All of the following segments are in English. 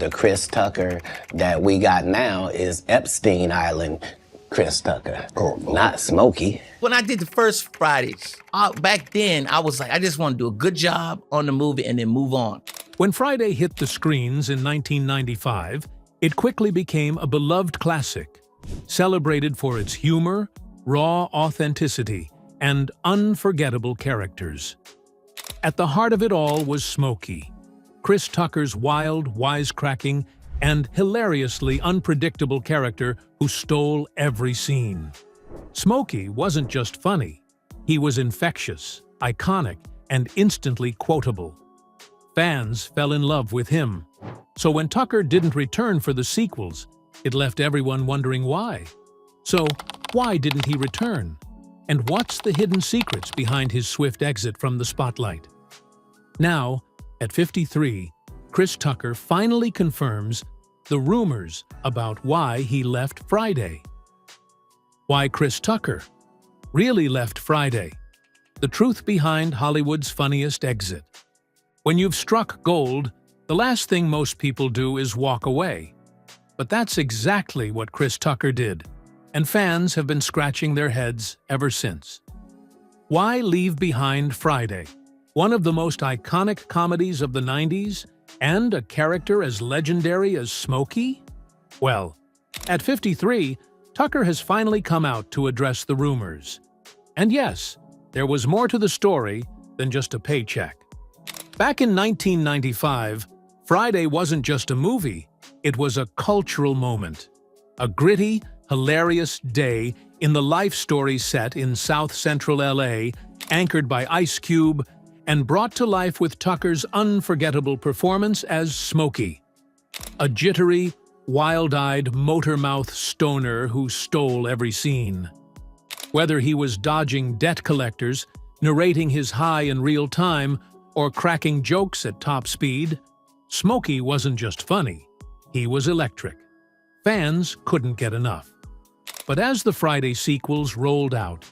The Chris Tucker that we got now is Epstein Island Chris Tucker, not Smokey. When I did the first Fridays, back then, I was like, I just want to do a good job on the movie and then move on. When Friday hit the screens in 1995, it quickly became a beloved classic, celebrated for its humor, raw authenticity, and unforgettable characters. At the heart of it all was Smokey, Chris Tucker's wild, wisecracking, and hilariously unpredictable character who stole every scene. Smokey wasn't just funny. He was infectious, iconic, and instantly quotable. Fans fell in love with him. So when Tucker didn't return for the sequels, it left everyone wondering why. So, why didn't he return? And what's the hidden secrets behind his swift exit from the spotlight? Now, at 53, Chris Tucker finally confirms the rumors about why he left Friday. Why Chris Tucker really left Friday. The truth behind Hollywood's funniest exit. When you've struck gold, the last thing most people do is walk away. But that's exactly what Chris Tucker did, and fans have been scratching their heads ever since. Why leave behind Friday, one of the most iconic comedies of the 90s, and a character as legendary as Smokey? Well, at 53, Tucker has finally come out to address the rumors. And yes, there was more to the story than just a paycheck. Back in 1995, Friday wasn't just a movie, it was a cultural moment. A gritty, hilarious day in the life story set in South Central LA, anchored by Ice Cube, and brought to life with Tucker's unforgettable performance as Smokey, a jittery, wild-eyed, motor-mouth stoner who stole every scene. Whether he was dodging debt collectors, narrating his high in real time, or cracking jokes at top speed, Smokey wasn't just funny, he was electric. Fans couldn't get enough. But as the Friday sequels rolled out,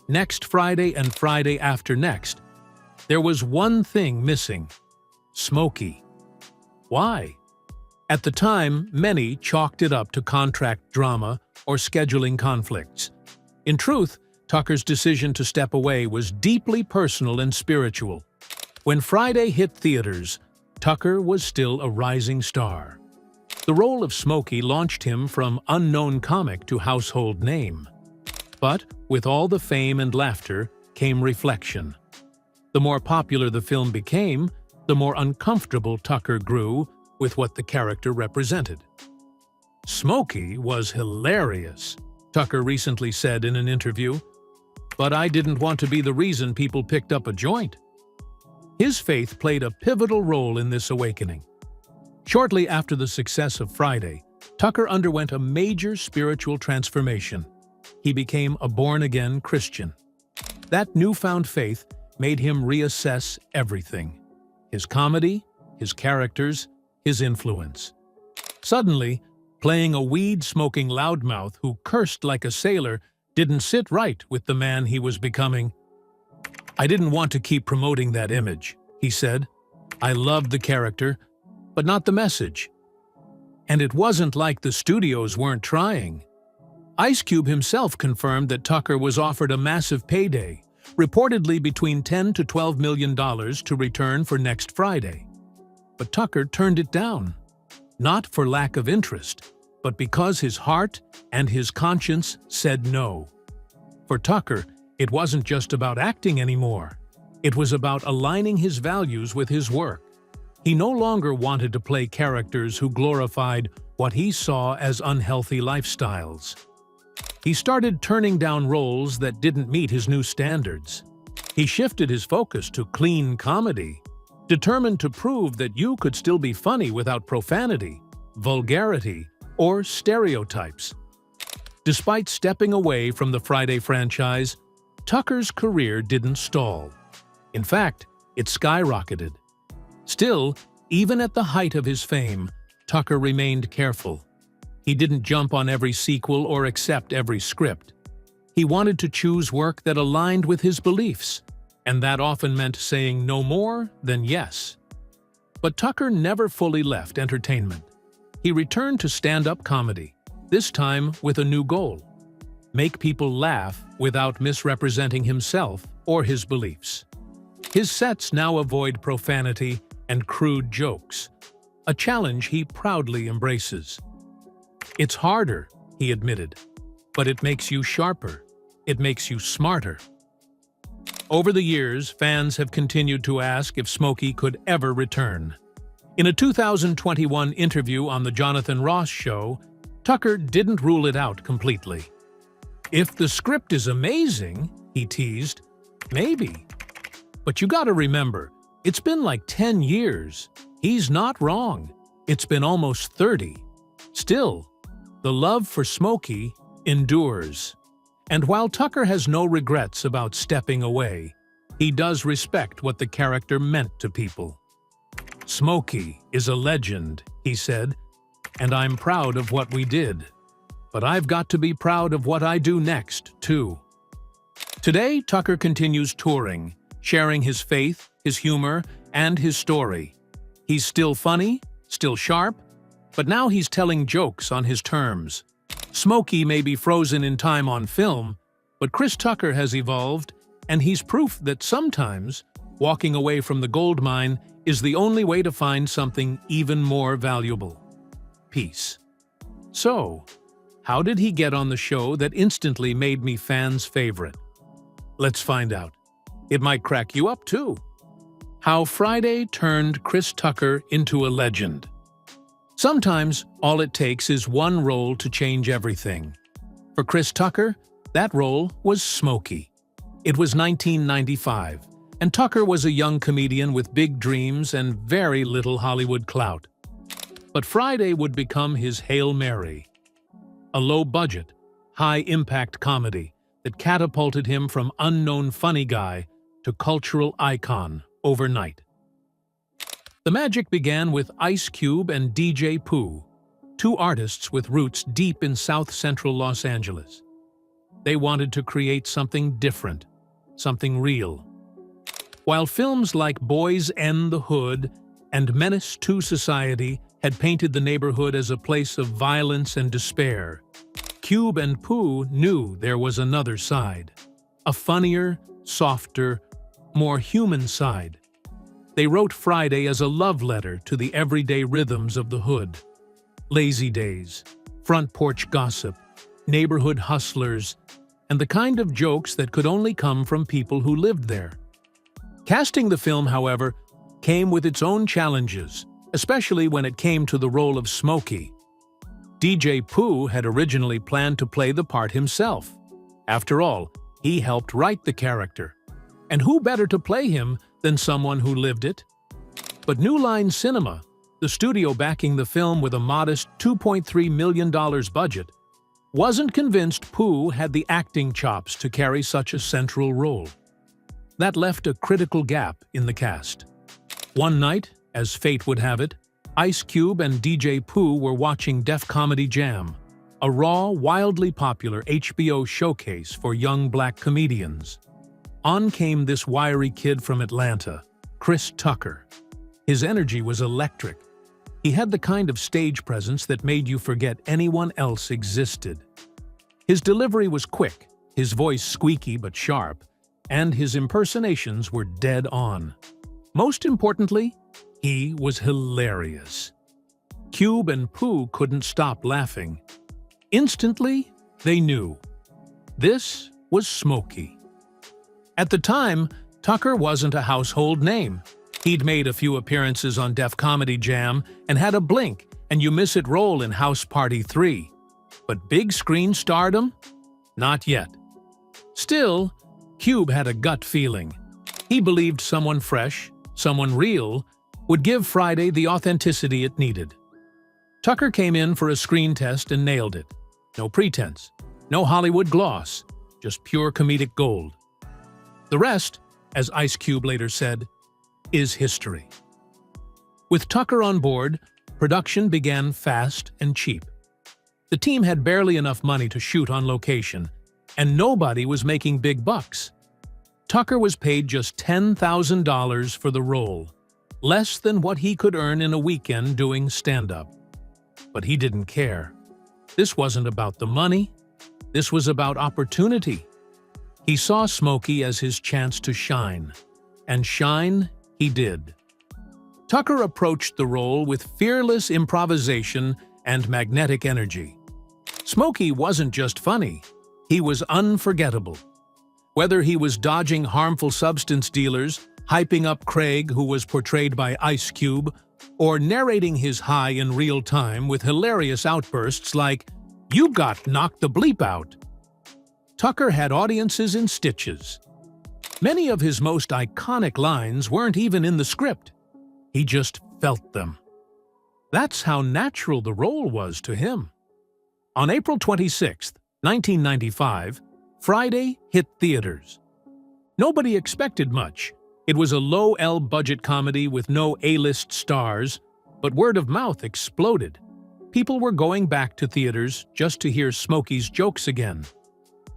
next Friday and Friday after next, there was one thing missing: Smokey. Why? At the time, many chalked it up to contract drama or scheduling conflicts. In truth, Tucker's decision to step away was deeply personal and spiritual. When Friday hit theaters, Tucker was still a rising star. The role of Smokey launched him from unknown comic to household name. But with all the fame and laughter came reflection. The more popular the film became, the more uncomfortable Tucker grew with what the character represented. Smokey was hilarious, Tucker recently said in an interview, but I didn't want to be the reason people picked up a joint. His faith played a pivotal role in this awakening. Shortly after the success of Friday, Tucker underwent a major spiritual transformation. He became a born-again Christian. That newfound faith made him reassess everything: his comedy, his characters, his influence. Suddenly, playing a weed-smoking loudmouth who cursed like a sailor didn't sit right with the man he was becoming. "I didn't want to keep promoting that image," he said. "I loved the character, but not the message." And it wasn't like the studios weren't trying. Ice Cube himself confirmed that Tucker was offered a massive payday, reportedly between $10 to $12 million to return for next Friday. But Tucker turned it down, not for lack of interest, but because his heart and his conscience said no. For Tucker, it wasn't just about acting anymore. It was about aligning his values with his work. He no longer wanted to play characters who glorified what he saw as unhealthy lifestyles. He started turning down roles that didn't meet his new standards. He shifted his focus to clean comedy, determined to prove that you could still be funny without profanity, vulgarity, or stereotypes. Despite stepping away from the Friday franchise, Tucker's career didn't stall. In fact, it skyrocketed. Still, even at the height of his fame, Tucker remained careful. He didn't jump on every sequel or accept every script. He wanted to choose work that aligned with his beliefs, and that often meant saying no more than yes. But Tucker never fully left entertainment. he returned to stand-up comedy, this time with a new goal: make people laugh without misrepresenting himself or his beliefs. His sets now avoid profanity and crude jokes, a challenge he proudly embraces. "It's harder," he admitted, "but it makes you sharper. It makes you smarter." Over the years, fans have continued to ask if Smokey could ever return. In a 2021 interview on The Jonathan Ross Show, Tucker didn't rule it out completely. "If the script is amazing," he teased, "maybe. But you gotta remember, it's been like 10 years. He's not wrong. It's been almost 30. Still, the love for Smokey endures." And while Tucker has no regrets about stepping away, he does respect what the character meant to people. "Smokey is a legend," he said, "and I'm proud of what we did. But I've got to be proud of what I do next, too." Today, Tucker continues touring, sharing his faith, his humor, and his story. He's still funny, still sharp, but now he's telling jokes on his terms. Smokey may be frozen in time on film, but Chris Tucker has evolved, and he's proof that sometimes walking away from the gold mine is the only way to find something even more valuable: peace. So, how did he get on the show that instantly made me fans' favorite? Let's find out. It might crack you up, too. How Friday turned Chris Tucker into a legend. Sometimes, all it takes is one role to change everything. For Chris Tucker, that role was Smokey. It was 1995, and Tucker was a young comedian with big dreams and very little Hollywood clout. But Friday would become his Hail Mary, a low-budget, high-impact comedy that catapulted him from unknown funny guy to cultural icon overnight. The magic began with Ice Cube and DJ Pooh, two artists with roots deep in South-Central Los Angeles. They wanted to create something different, something real. While films like Boys N' the Hood and Menace to Society had painted the neighborhood as a place of violence and despair, Cube and Pooh knew there was another side, a funnier, softer, more human side. They wrote Friday as a love letter to the everyday rhythms of the hood. Lazy days, front porch gossip, neighborhood hustlers, and the kind of jokes that could only come from people who lived there. Casting the film, however, came with its own challenges, especially when it came to the role of Smokey. DJ Pooh had originally planned to play the part himself. After all, he helped write the character. And who better to play him than someone who lived it? But New Line Cinema, the studio backing the film with a modest $2.3 million budget, wasn't convinced Pooh had the acting chops to carry such a central role. That left a critical gap in the cast. One night, as fate would have it, Ice Cube and DJ Pooh were watching Def Comedy Jam, a raw, wildly popular HBO showcase for young black comedians. On came this wiry kid from Atlanta, Chris Tucker. His energy was electric. He had the kind of stage presence that made you forget anyone else existed. His delivery was quick, his voice squeaky but sharp, and his impersonations were dead on. Most importantly, he was hilarious. Cube and Pooh couldn't stop laughing. Instantly, they knew. This was Smokey. At the time, Tucker wasn't a household name. He'd made a few appearances on Def Comedy Jam and had a blink and you miss it role in House Party 3. But big screen stardom? Not yet. Still, Cube had a gut feeling. He believed someone fresh, someone real, would give Friday the authenticity it needed. Tucker came in for a screen test and nailed it. No pretense, no Hollywood gloss, just pure comedic gold. The rest, as Ice Cube later said, is history. With Tucker on board, production began fast and cheap. The team had barely enough money to shoot on location, and nobody was making big bucks. Tucker was paid just $10,000 for the role, less than what he could earn in a weekend doing stand-up. But he didn't care. This wasn't about the money. This was about opportunity. He saw Smokey as his chance to shine. And shine he did. Tucker approached the role with fearless improvisation and magnetic energy. Smokey wasn't just funny. He was unforgettable. Whether he was dodging harmful substance dealers, hyping up Craig, who was portrayed by Ice Cube, or narrating his high in real time with hilarious outbursts like, "You got knocked the bleep out." Tucker had audiences in stitches. Many of his most iconic lines weren't even in the script. He just felt them. That's how natural the role was to him. On April 26, 1995, Friday hit theaters. Nobody expected much. It was a low-L budget comedy with no A-list stars, but word of mouth exploded. People were going back to theaters just to hear Smokey's jokes again.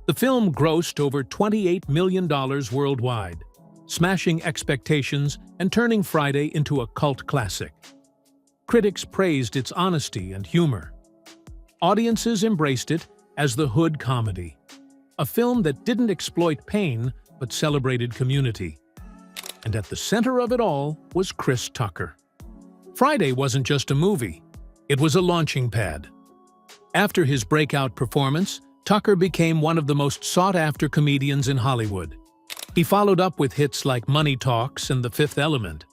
The film grossed over $28 million worldwide, smashing expectations and turning Friday into a cult classic. Critics praised its honesty and humor. Audiences embraced it as the hood comedy, a film that didn't exploit pain but celebrated community. And at the center of it all was Chris Tucker. Friday wasn't just a movie, it was a launching pad. After his breakout performance, Tucker became one of the most sought-after comedians in Hollywood. He followed up with hits like Money Talks and The Fifth Element.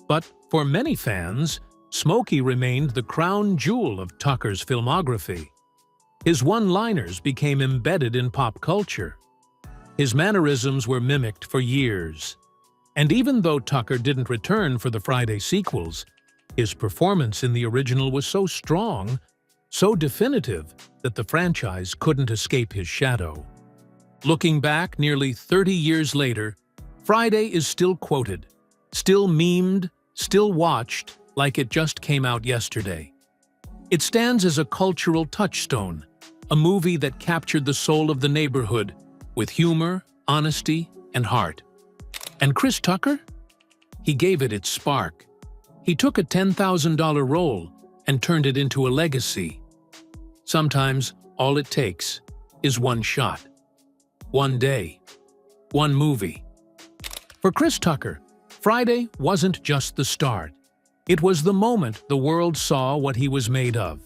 But for many fans, Smokey remained the crown jewel of Tucker's filmography. His one-liners became embedded in pop culture. His mannerisms were mimicked for years. And even though Tucker didn't return for the Friday sequels, his performance in the original was so strong, so definitive, that the franchise couldn't escape his shadow. Looking back nearly 30 years later, Friday is still quoted, still memed, still watched like it just came out yesterday. It stands as a cultural touchstone, a movie that captured the soul of the neighborhood with humor, honesty, and heart. And Chris Tucker? He gave it its spark. He took a $10,000 role and turned it into a legacy. Sometimes all it takes is one shot, one day, one movie. For Chris Tucker, Friday wasn't just the start. It was the moment the world saw what he was made of.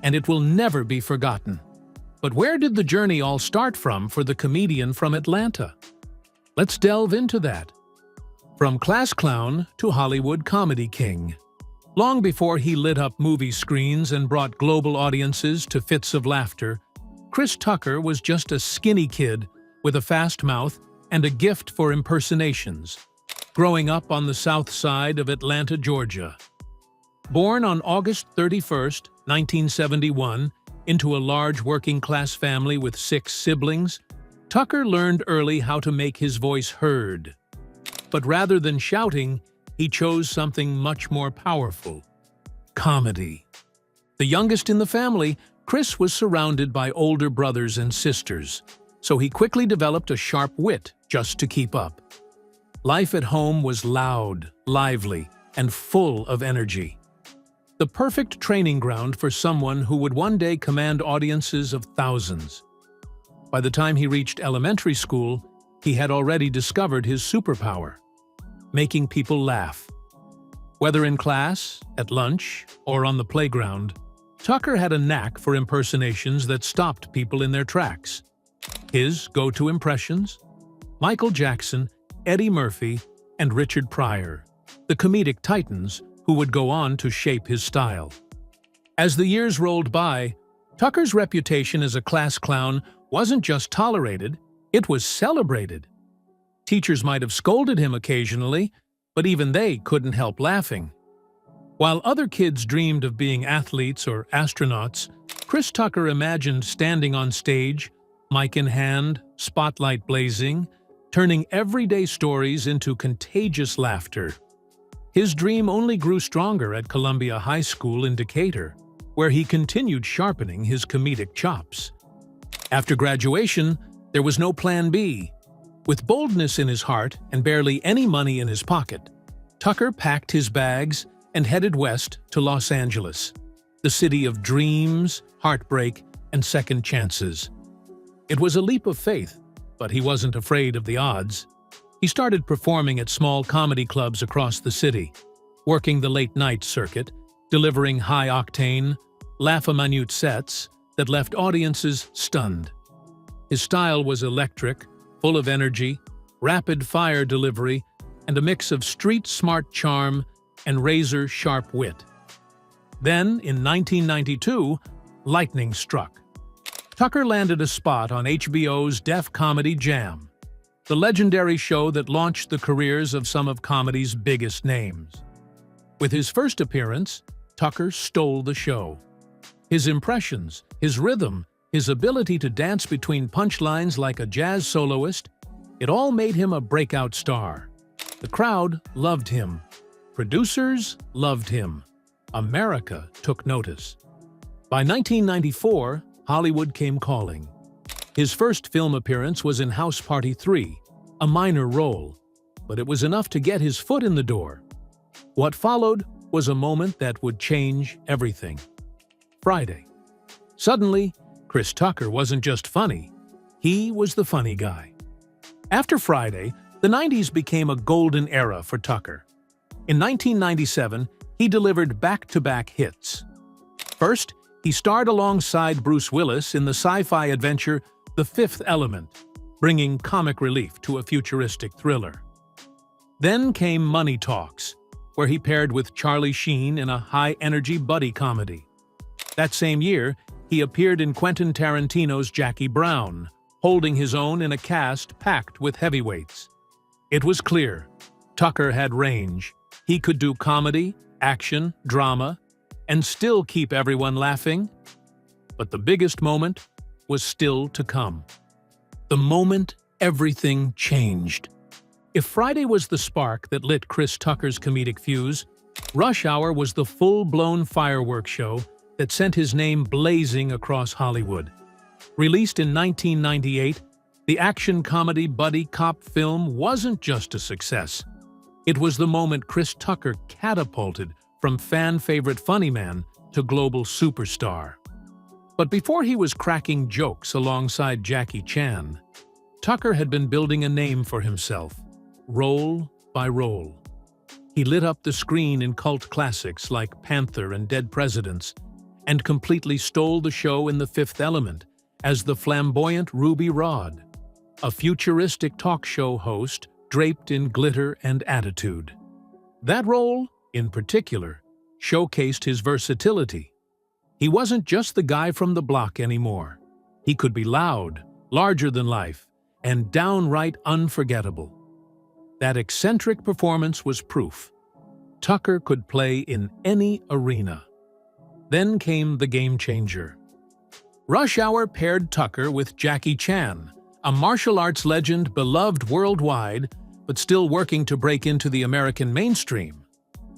And it will never be forgotten. But where did the journey all start from for the comedian from Atlanta? Let's delve into that. From class clown to Hollywood comedy king. Long before he lit up movie screens and brought global audiences to fits of laughter, Chris Tucker was just a skinny kid with a fast mouth and a gift for impersonations, growing up on the south side of Atlanta, Georgia. Born on August 31, 1971, into a large working-class family with 6 siblings, Tucker learned early how to make his voice heard. But rather than shouting, he chose something much more powerful: comedy. The youngest in the family, Chris was surrounded by older brothers and sisters, so he quickly developed a sharp wit just to keep up. Life at home was loud, lively, and full of energy. The perfect training ground for someone who would one day command audiences of thousands. By the time he reached elementary school, he had already discovered his superpower: making people laugh. Whether in class, at lunch, or on the playground, Tucker had a knack for impersonations that stopped people in their tracks. His go-to impressions? Michael Jackson, Eddie Murphy, and Richard Pryor, the comedic titans who would go on to shape his style. As the years rolled by, Tucker's reputation as a class clown wasn't just tolerated, it was celebrated. Teachers might have scolded him occasionally, but even they couldn't help laughing. While other kids dreamed of being athletes or astronauts, Chris Tucker imagined standing on stage, mic in hand, spotlight blazing, turning everyday stories into contagious laughter. His dream only grew stronger at Columbia High School in Decatur, where he continued sharpening his comedic chops. After graduation, there was no plan B. With boldness in his heart and barely any money in his pocket, Tucker packed his bags and headed west to Los Angeles. the city of dreams, heartbreak, and second chances. It was a leap of faith, but he wasn't afraid of the odds. He started performing at small comedy clubs across the city, working the late-night circuit, delivering high-octane, laugh-a-minute sets that left audiences stunned. His style was electric, full of energy, rapid-fire delivery, and a mix of street-smart charm and razor-sharp wit. Then, in 1992, lightning struck. Tucker landed a spot on HBO's Def Comedy Jam, the legendary show that launched the careers of some of comedy's biggest names. With his first appearance, Tucker stole the show. His impressions, his rhythm, his ability to dance between punchlines like a jazz soloist, it all made him a breakout star. The crowd loved him. Producers loved him. America took notice. By 1994, Hollywood came calling. His first film appearance was in House Party 3, a minor role, but it was enough to get his foot in the door. What followed was a moment that would change everything. Friday. Suddenly, Chris Tucker wasn't just funny, he was the funny guy. After Friday, the 90s became a golden era for Tucker. In 1997, he delivered back-to-back hits. First, he starred alongside Bruce Willis in the sci-fi adventure The Fifth Element, bringing comic relief to a futuristic thriller. Then came Money Talks, where he paired with Charlie Sheen in a high-energy buddy comedy. That same year, he appeared in Quentin Tarantino's Jackie Brown, holding his own in a cast packed with heavyweights. It was clear, Tucker had range. He could do comedy, action, drama, and still keep everyone laughing. But the biggest moment was still to come. The moment everything changed. If Friday was the spark that lit Chris Tucker's comedic fuse, Rush Hour was the full-blown fireworks show that sent his name blazing across Hollywood. Released in 1998, the action-comedy buddy cop film wasn't just a success. It was the moment Chris Tucker catapulted from fan-favorite funny man to global superstar. But before he was cracking jokes alongside Jackie Chan, Tucker had been building a name for himself, role by role. He lit up the screen in cult classics like Panther and Dead Presidents, and completely stole the show in The Fifth Element as the flamboyant Ruby Rhod, a futuristic talk show host draped in glitter and attitude. That role, in particular, showcased his versatility. He wasn't just the guy from the block anymore. He could be loud, larger than life, and downright unforgettable. That eccentric performance was proof. Tucker could play in any arena. Then came the game changer. Rush Hour paired Tucker with Jackie Chan, a martial arts legend beloved worldwide, but still working to break into the American mainstream.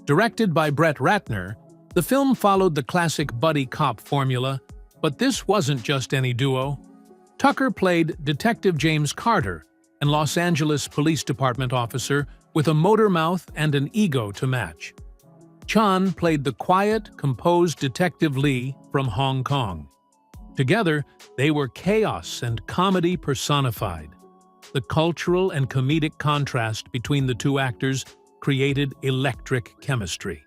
Directed by Brett Ratner, the film followed the classic buddy cop formula, but this wasn't just any duo. Tucker played Detective James Carter, an Los Angeles Police Department officer with a motor mouth and an ego to match. Chan played the quiet, composed Detective Lee from Hong Kong. Together, they were chaos and comedy personified. The cultural and comedic contrast between the two actors created electric chemistry.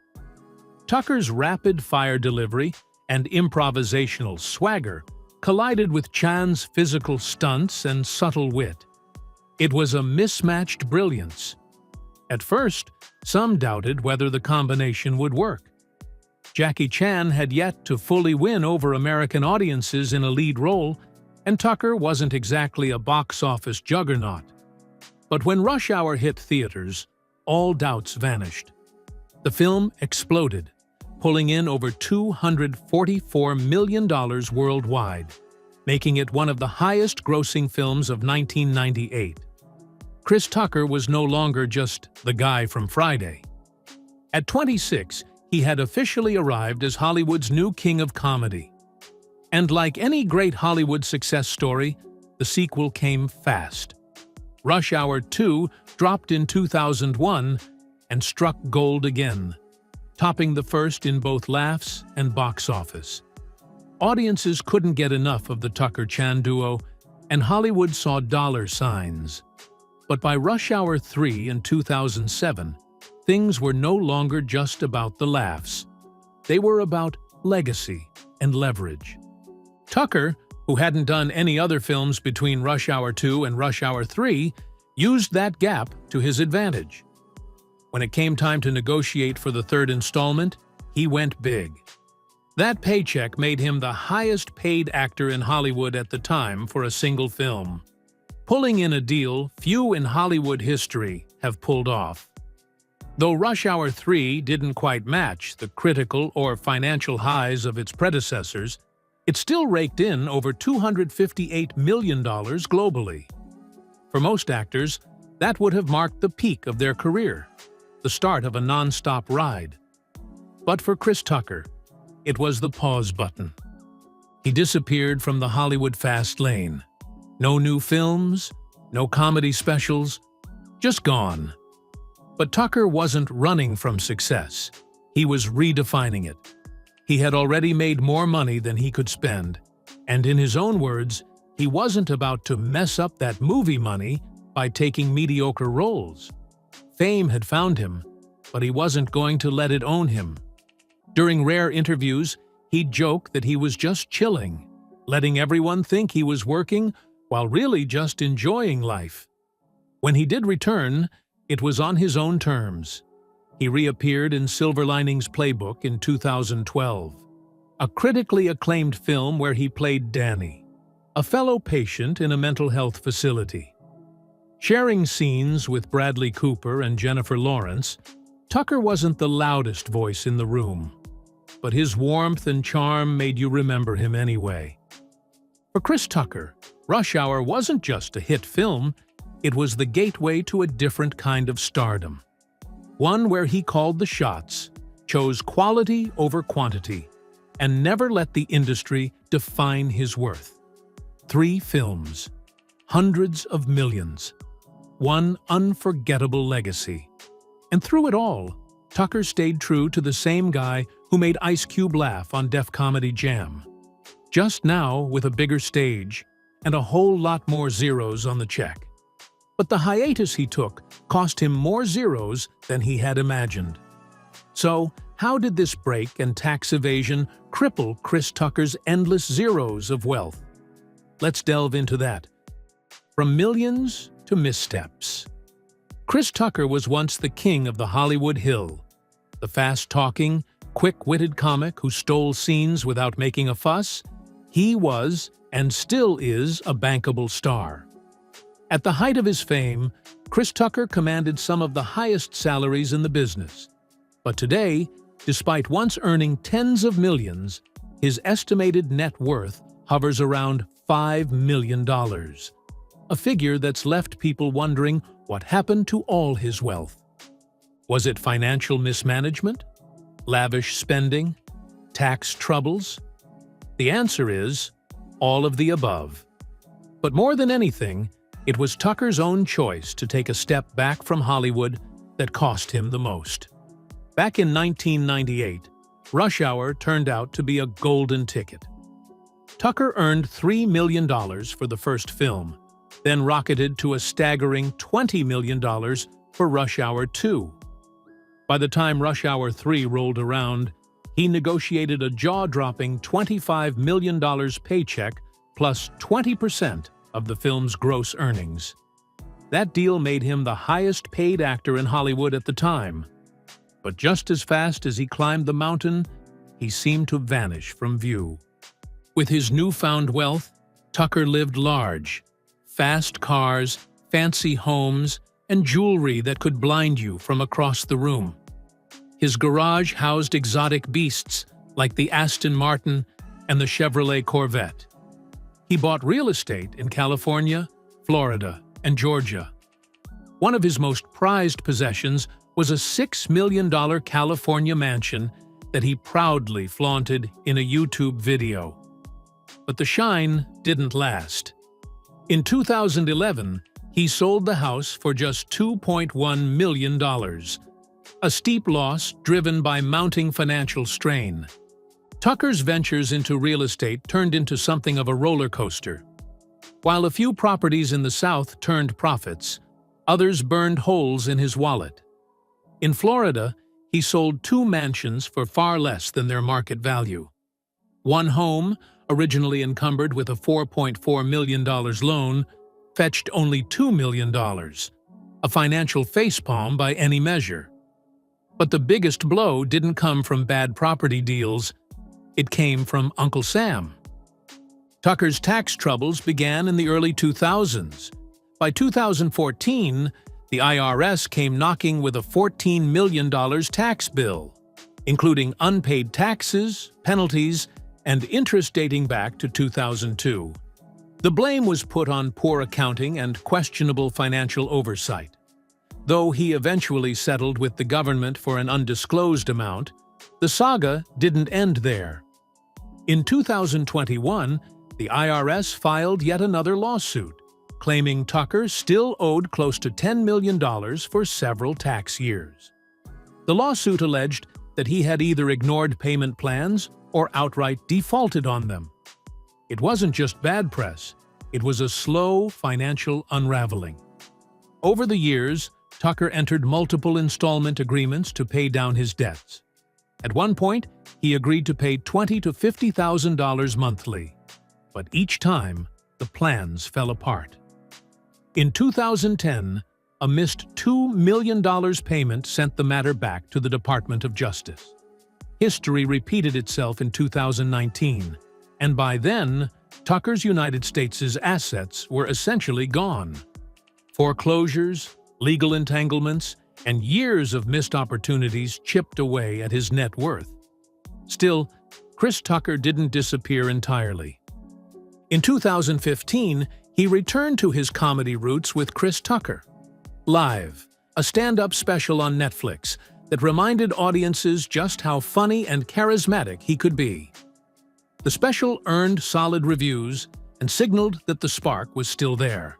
Tucker's rapid-fire delivery and improvisational swagger collided with Chan's physical stunts and subtle wit. It was a mismatched brilliance. At first, some doubted whether the combination would work. Jackie Chan had yet to fully win over American audiences in a lead role, and Tucker wasn't exactly a box office juggernaut. But when Rush Hour hit theaters, all doubts vanished. The film exploded, pulling in over $244 million worldwide, making it one of the highest-grossing films of 1998. Chris Tucker was no longer just the guy from Friday. At 26, he had officially arrived as Hollywood's new king of comedy. And like any great Hollywood success story, the sequel came fast. Rush Hour 2 dropped in 2001 and struck gold again. topping the first in both laughs and box office. Audiences couldn't get enough of the Tucker-Chan duo, and Hollywood saw dollar signs. But by Rush Hour 3 in 2007, things were no longer just about the laughs. They were about legacy and leverage. Tucker, who hadn't done any other films between Rush Hour 2 and Rush Hour 3, used that gap to his advantage. When it came time to negotiate for the third installment, he went big. That paycheck made him the highest-paid actor in Hollywood at the time for a single film, pulling in a deal few in Hollywood history have pulled off. Though Rush Hour 3 didn't quite match the critical or financial highs of its predecessors, it still raked in over $258 million globally. For most actors, that would have marked the peak of their career, the start of a non-stop ride. But for Chris Tucker, it was the pause button. He disappeared from the Hollywood fast lane. No new films, no comedy specials, just gone. But Tucker wasn't running from success. He was redefining it. He had already made more money than he could spend, and in his own words, he wasn't about to mess up that movie money by taking mediocre roles. Fame had found him, but he wasn't going to let it own him. During rare interviews, he'd joke that he was just chilling, letting everyone think he was working while really just enjoying life. When he did return, it was on his own terms. He reappeared in Silver Linings Playbook in 2012, a critically acclaimed film where he played Danny, a fellow patient in a mental health facility. Sharing scenes with Bradley Cooper and Jennifer Lawrence, Tucker wasn't the loudest voice in the room, but his warmth and charm made you remember him anyway. For Chris Tucker, Rush Hour wasn't just a hit film, it was the gateway to a different kind of stardom. One where he called the shots, chose quality over quantity, and never let the industry define his worth. 3 films, hundreds of millions, one unforgettable legacy. And through it all, Tucker stayed true to the same guy who made Ice Cube laugh on Def Comedy Jam. Just now with a bigger stage and a whole lot more zeros on the check. But the hiatus he took cost him more zeros than he had imagined. So, how did this break and tax evasion cripple Chris Tucker's endless zeros of wealth? Let's delve into that. From millions to missteps. Chris Tucker was once the king of the Hollywood Hill, the fast-talking, quick-witted comic who stole scenes without making a fuss. He was, and still is, a bankable star. At the height of his fame, Chris Tucker commanded some of the highest salaries in the business. But today, despite once earning tens of millions, his estimated net worth hovers around $5 million, a figure that's left people wondering what happened to all his wealth. Was it financial mismanagement? Lavish spending? Tax troubles? The answer is all of the above. But more than anything, it was Tucker's own choice to take a step back from Hollywood that cost him the most. Back in 1998, Rush Hour turned out to be a golden ticket. Tucker earned $3 million for the first film, then rocketed to a staggering $20 million for Rush Hour 2. By the time Rush Hour 3 rolled around, he negotiated a jaw-dropping $25 million paycheck plus 20% of the film's gross earnings. That deal made him the highest-paid actor in Hollywood at the time. But just as fast as he climbed the mountain, he seemed to vanish from view. With his newfound wealth, Tucker lived large. Fast cars, fancy homes, and jewelry that could blind you from across the room. His garage housed exotic beasts like the Aston Martin and the Chevrolet Corvette. He bought real estate in California, Florida, and Georgia. One of his most prized possessions was a $6 million California mansion that he proudly flaunted in a YouTube video. But the shine didn't last. In 2011, he sold the house for just $2.1 million. a steep loss driven by mounting financial strain. Tucker's ventures into real estate turned into something of a roller coaster. While a few properties in the South turned profits, others burned holes in his wallet. In Florida, he sold 2 mansions for far less than their market value. One home, originally encumbered with a $4.4 million loan, fetched only $2 million, a financial facepalm by any measure. But the biggest blow didn't come from bad property deals. It came from Uncle Sam. Tucker's tax troubles began in the early 2000s. By 2014, the IRS came knocking with a $14 million tax bill, including unpaid taxes, penalties, and interest dating back to 2002. The blame was put on poor accounting and questionable financial oversight. Though he eventually settled with the government for an undisclosed amount, the saga didn't end there. In 2021, the IRS filed yet another lawsuit, claiming Tucker still owed close to $10 million for several tax years. The lawsuit alleged that he had either ignored payment plans or outright defaulted on them. It wasn't just bad press, it was a slow financial unraveling. Over the years, Tucker entered multiple installment agreements to pay down his debts. At one point, he agreed to pay $20,000 to $50,000 monthly, but each time, the plans fell apart. In 2010, a missed $2 million payment sent the matter back to the Department of Justice. History repeated itself in 2019, and by then, Tucker's United States' assets were essentially gone. Foreclosures, legal entanglements, and years of missed opportunities chipped away at his net worth. Still, Chris Tucker didn't disappear entirely. In 2015, he returned to his comedy roots with Chris Tucker Live, a stand-up special on Netflix that reminded audiences just how funny and charismatic he could be. The special earned solid reviews and signaled that the spark was still there.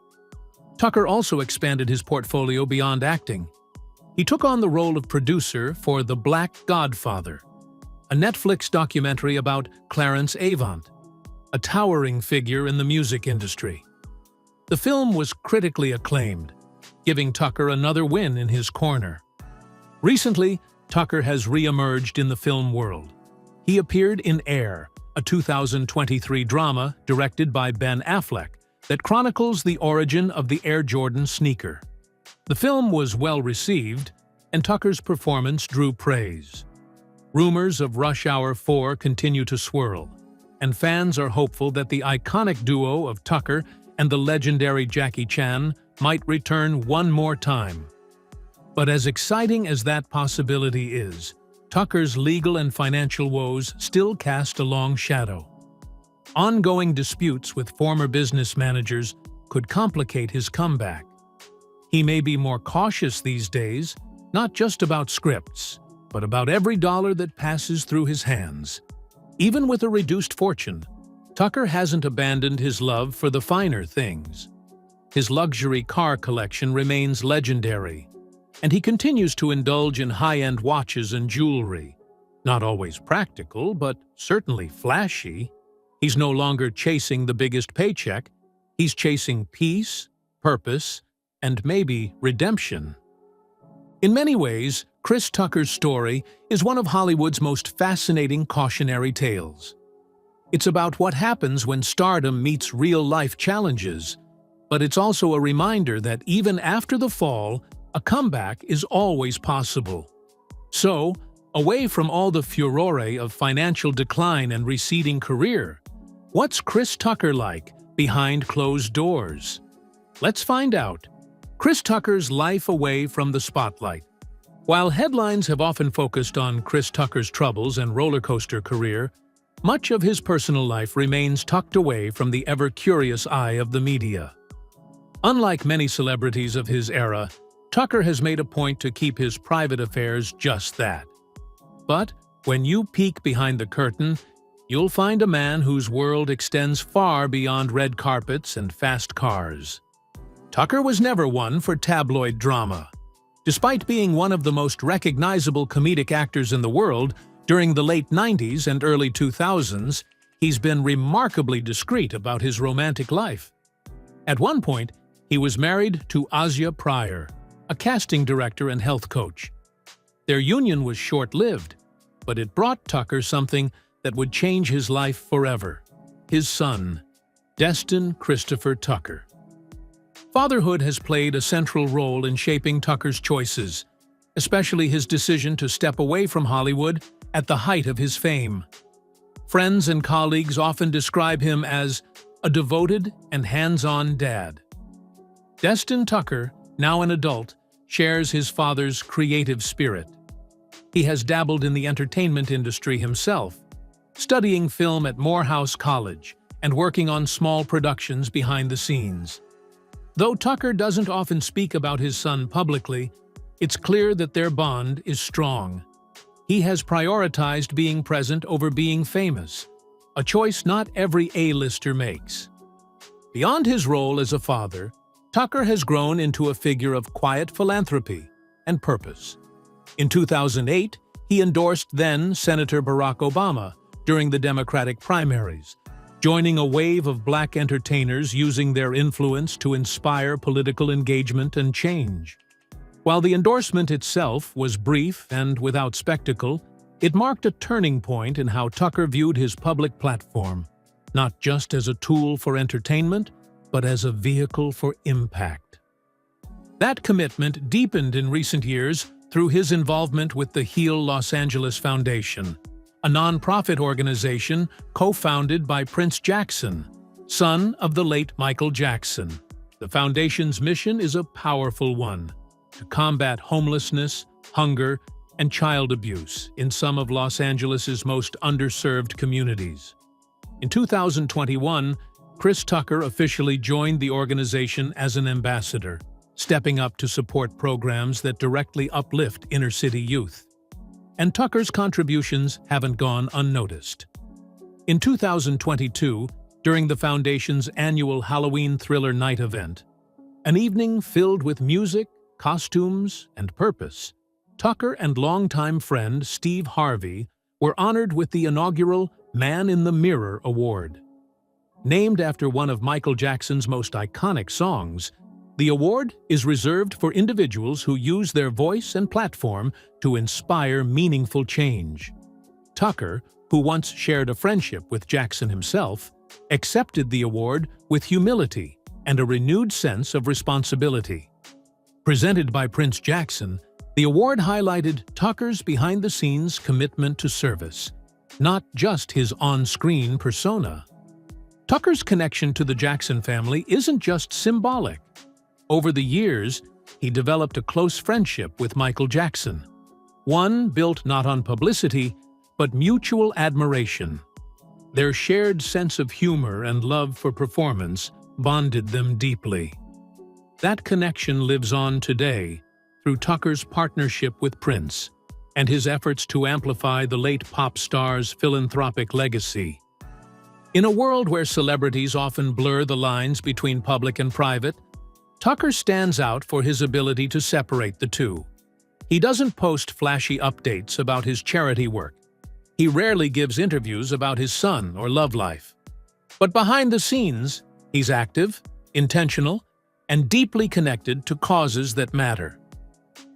Tucker also expanded his portfolio beyond acting. He took on the role of producer for The Black Godfather, a Netflix documentary about Clarence Avant, a towering figure in the music industry. The film was critically acclaimed, giving Tucker another win in his corner. Recently, Tucker has re-emerged in the film world. He appeared in Air, a 2023 drama directed by Ben Affleck that chronicles the origin of the Air Jordan sneaker. The film was well received, and Tucker's performance drew praise. Rumors of Rush Hour 4 continue to swirl, and fans are hopeful that the iconic duo of Tucker and the legendary Jackie Chan might return one more time. But as exciting as that possibility is, Tucker's legal and financial woes still cast a long shadow. Ongoing disputes with former business managers could complicate his comeback. He may be more cautious these days, not just about scripts, but about every dollar that passes through his hands. Even with a reduced fortune, Tucker hasn't abandoned his love for the finer things. His luxury car collection remains legendary, and he continues to indulge in high-end watches and jewelry. Not always practical, but certainly flashy. He's no longer chasing the biggest paycheck. He's chasing peace, purpose, and maybe redemption. In many ways, Chris Tucker's story is one of Hollywood's most fascinating cautionary tales. It's about what happens when stardom meets real-life challenges, but it's also a reminder that even after the fall, a comeback is always possible. So, away from all the furore of financial decline and receding career, what's Chris Tucker like behind closed doors? Let's find out. Chris Tucker's life away from the spotlight. While headlines have often focused on Chris Tucker's troubles and roller coaster career, much of his personal life remains tucked away from the ever-curious eye of the media. Unlike many celebrities of his era, Tucker has made a point to keep his private affairs just that. But when you peek behind the curtain, you'll find a man whose world extends far beyond red carpets and fast cars. Tucker was never one for tabloid drama. Despite being one of the most recognizable comedic actors in the world, during the late 90s and early 2000s, he's been remarkably discreet about his romantic life. At one point, he was married to Asia Pryor, a casting director and health coach. Their union was short-lived, but it brought Tucker something that would change his life forever: his son, Destin Christopher Tucker. Fatherhood has played a central role in shaping Tucker's choices, especially his decision to step away from Hollywood at the height of his fame. Friends and colleagues often describe him as a devoted and hands-on dad. Destin Tucker, now an adult, shares his father's creative spirit. He has dabbled in the entertainment industry himself, studying film at Morehouse College and working on small productions behind the scenes. Though Tucker doesn't often speak about his son publicly, it's clear that their bond is strong. He has prioritized being present over being famous, a choice not every A-lister makes. Beyond his role as a father, Tucker has grown into a figure of quiet philanthropy and purpose. In 2008, he endorsed then-Senator Barack Obama during the Democratic primaries, joining a wave of Black entertainers using their influence to inspire political engagement and change. While the endorsement itself was brief and without spectacle, it marked a turning point in how Tucker viewed his public platform, not just as a tool for entertainment, but as a vehicle for impact. That commitment deepened in recent years through his involvement with the Heal Los Angeles Foundation, a nonprofit organization co-founded by Prince Jackson, son of the late Michael Jackson. The foundation's mission is a powerful one: to combat homelessness, hunger, and child abuse in some of Los Angeles's most underserved communities. In 2021, Chris Tucker officially joined the organization as an ambassador, stepping up to support programs that directly uplift inner-city youth. And Tucker's contributions haven't gone unnoticed. In 2022, during the Foundation's annual Halloween Thriller Night event, an evening filled with music, costumes, and purpose, Tucker and longtime friend Steve Harvey were honored with the inaugural Man in the Mirror Award. Named after one of Michael Jackson's most iconic songs, the award is reserved for individuals who use their voice and platform to inspire meaningful change. Tucker, who once shared a friendship with Jackson himself, accepted the award with humility and a renewed sense of responsibility. Presented by Prince Jackson, the award highlighted Tucker's behind-the-scenes commitment to service, not just his on-screen persona. Tucker's connection to the Jackson family isn't just symbolic. Over the years, he developed a close friendship with Michael Jackson, one built not on publicity, but mutual admiration. Their shared sense of humor and love for performance bonded them deeply. That connection lives on today through Tucker's partnership with Prince and his efforts to amplify the late pop star's philanthropic legacy. In a world where celebrities often blur the lines between public and private, Tucker stands out for his ability to separate the two. He doesn't post flashy updates about his charity work. He rarely gives interviews about his son or love life. But behind the scenes, he's active, intentional, and deeply connected to causes that matter.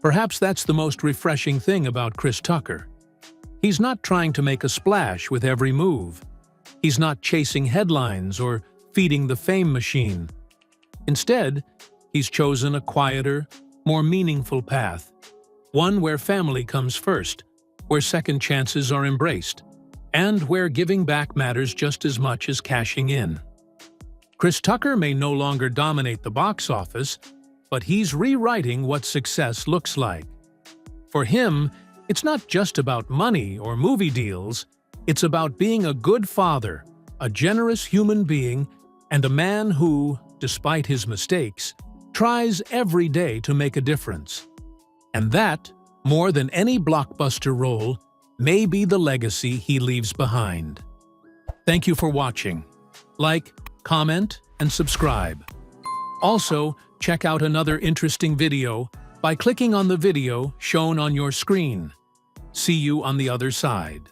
Perhaps that's the most refreshing thing about Chris Tucker. He's not trying to make a splash with every move. He's not chasing headlines or feeding the fame machine. Instead, he's chosen a quieter, more meaningful path, one where family comes first, where second chances are embraced, and where giving back matters just as much as cashing in. Chris Tucker may no longer dominate the box office, but he's rewriting what success looks like. For him, it's not just about money or movie deals, it's about being a good father, a generous human being, and a man who, despite his mistakes, tries every day to make a difference. And that, more than any blockbuster role, may be the legacy he leaves behind. Thank you for watching. Like, comment, and subscribe. Also, check out another interesting video by clicking on the video shown on your screen. See you on the other side.